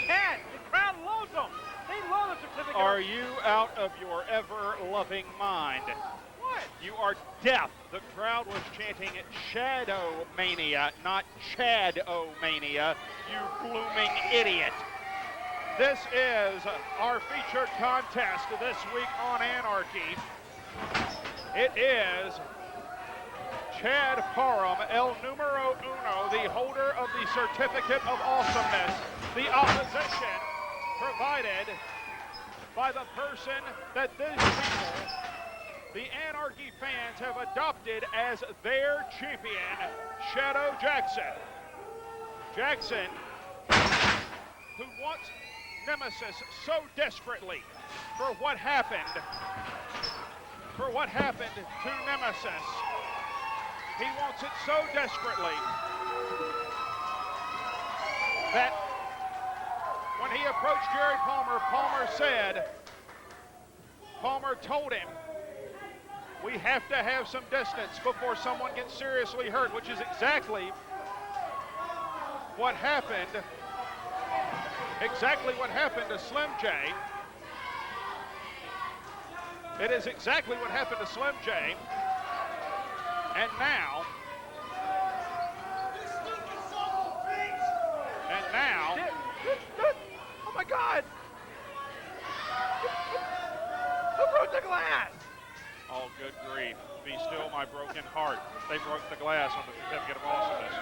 Chad, the crowd loves them. They love the certificate. Are you out of your ever-loving mind? What? You are deaf. The crowd was chanting Shadow Mania, not Chad-O-Mania, you blooming idiot. This is our featured contest this week on Anarchy. It is Chad Parham, El Numero Uno, the holder of the Certificate of Awesomeness. The opposition provided by the person that these people, the Anarchy fans, have adopted as their champion, Shadow Jackson. Jackson, who wants Nemesis so desperately for what happened to Nemesis. He wants it so desperately that when he approached Jerry Palmer, Palmer told him, we have to have some distance before someone gets seriously hurt, which is exactly what happened to Slim J. It is exactly what happened to Slim J. And now, oh my God! Who broke the glass? Oh, good grief. Be still my broken heart. They broke the glass on the Certificate of Awesomeness.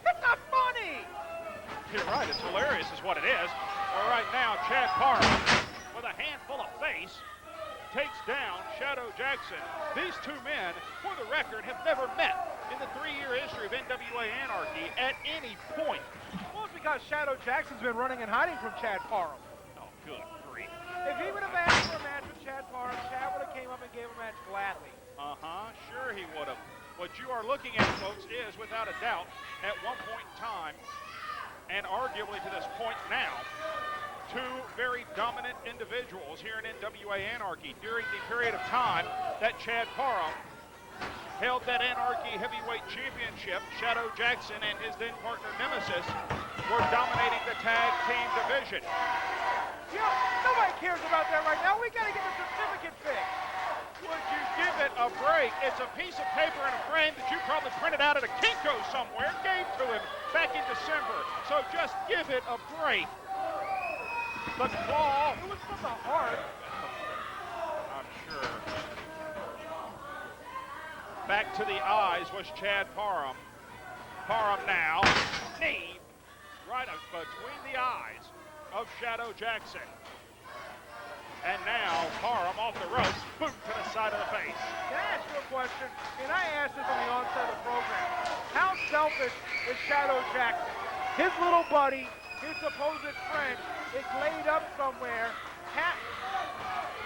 That's not funny! You're right, it's hilarious is what it is. All right, now Chad Parham, with a handful of face, takes down Shadow Jackson. These two men, for the record, have never met in the 3-year history of NWA Anarchy at any point. Well, it's because Shadow Jackson's been running and hiding from Chad Parham. Oh, good grief. If he would have asked for a match with Chad Parham, Chad would have came up and gave him a match gladly. Sure he would have. What you are looking at, folks, is without a doubt, at one point in time, and arguably to this point now, two very dominant individuals here in NWA Anarchy during the period of time that Chad Parham held that Anarchy Heavyweight Championship. Shadow Jackson and his then partner Nemesis were dominating the tag team division. Yeah, nobody cares about that right now. We got to get the certificate fixed. Would you give it a break? It's a piece of paper and a frame that you probably printed out at a Kinko somewhere and gave to him back in December. So just give it a break. The claw. It was from the heart. I'm sure. Back to the eyes was Chad Parham. Parham now, knee right between the eyes of Shadow Jackson. And now Parham off the ropes, boot to the side of the face. Can I ask you a question? And I asked this on the onset of the program. How selfish is Shadow Jackson? His little buddy, his supposed friend, is laid up somewhere,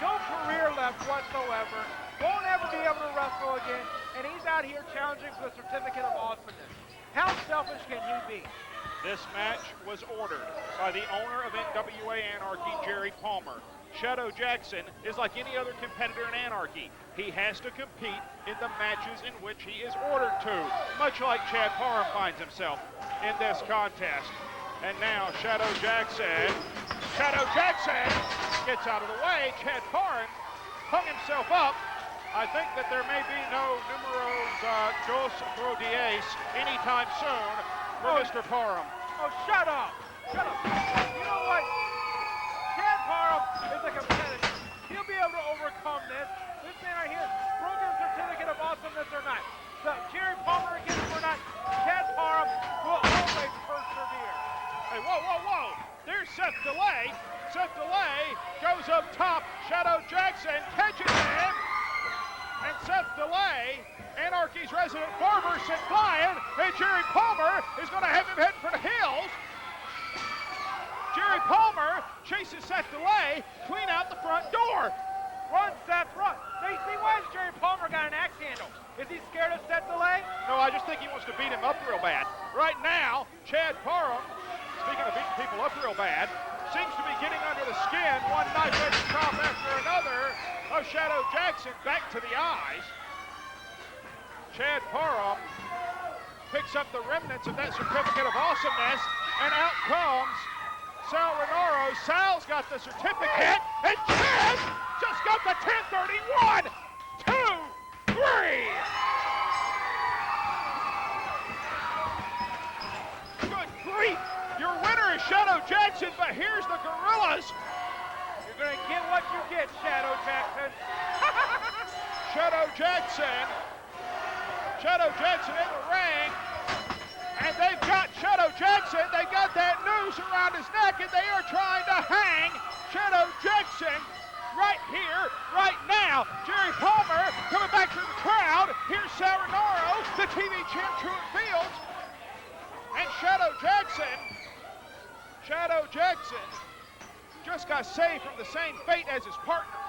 no career left whatsoever, won't ever be able to wrestle again, and he's out here challenging for the Certificate of Awesomeness. How selfish can he be? This match was ordered by the owner of NWA Anarchy, Jerry Palmer. Shadow Jackson is like any other competitor in Anarchy. He has to compete in the matches in which he is ordered to, much like Chad Parham finds himself in this contest. And now Shadow Jackson gets out of the way. Chad Parham hung himself up. I think that there may be no numeros dos pro diez anytime soon for Mr. Parham. Oh, shut up. Shut up. You know what? Chad Parham is a competitor. He'll be able to overcome this. This man right here, broken Certificate of Awesomeness or not. So Jerry Palmer against him or not, Chad Parham will always persevere. Hey, whoa. There's Seth Delay. Seth Delay goes up top. Shadow Jackson catches him. And Seth Delay, Anarchy's resident barber, sent flying. And Jerry Palmer is going to have him heading for the hills. Jerry Palmer chases Seth Delay clean out the front door. Run, Seth, run. See, why has Jerry Palmer got an axe handle? Is he scared of Seth Delay? No, I just think he wants to beat him up real bad. Right now, Chad Parham, speaking of beating people up real bad, seems to be getting under the skin, one knife-edge chop after another of Shadow Jackson back to the eyes. Chad Parham picks up the remnants of that Certificate of Awesomeness And out comes Sal Rinauro. Sal's got the certificate, and Chad just got the 1031. 2, 3. Good grief. Your winner is Shadow Jackson, but here's the Gorillas. You're going to get what you get, Shadow Jackson. Shadow Jackson in the ring. And they've got Shadow Jackson. They got that noose around his neck, and they are trying to hang Shadow Jackson right here, right now. Jerry Palmer coming back to the crowd. Here's Sal Rinauro, the TV champ, Truett Fields. And Shadow Jackson just got saved from the same fate as his partner.